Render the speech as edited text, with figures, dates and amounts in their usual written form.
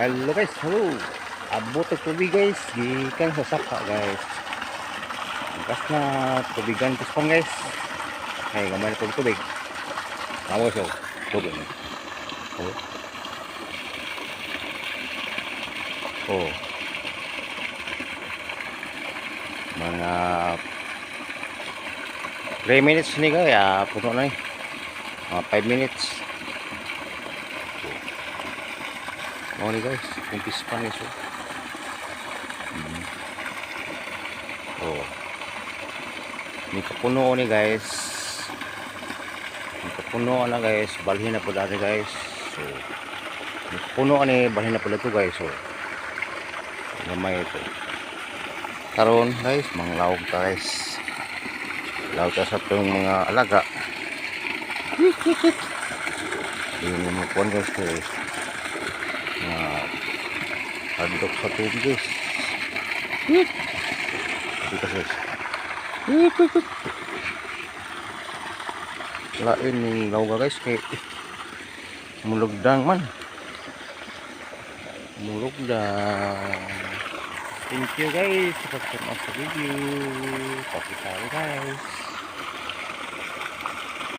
Hello guys, hello. Abot ang tubig guys, gikan sa sapa guys. Angkas na tubigan kispan guys. Ay, gamay na tubig. Tama siya, tubig. Oh. Oh. Mga 3 minutes ni kaya puno na eh. Mga 5 minutes. Oh ni guys, kumpis pa guys. Oh. Ni kapuno ni guys. Ni kapuno na guys, balhin na po dati guys. So, ni kapuno ni balhin na po dito guys. So, gamay ito. Karon guys, manglawag ta guys. Lawag ta sa itong mga alaga. Yung mga puwan guys ko eh. Hadlok sa tubig guys. Dito guys. Lain yung lawag guys kay mulugdang man. Mulugdang. Thank you guys sa pagsunod sa video. Pakita guys.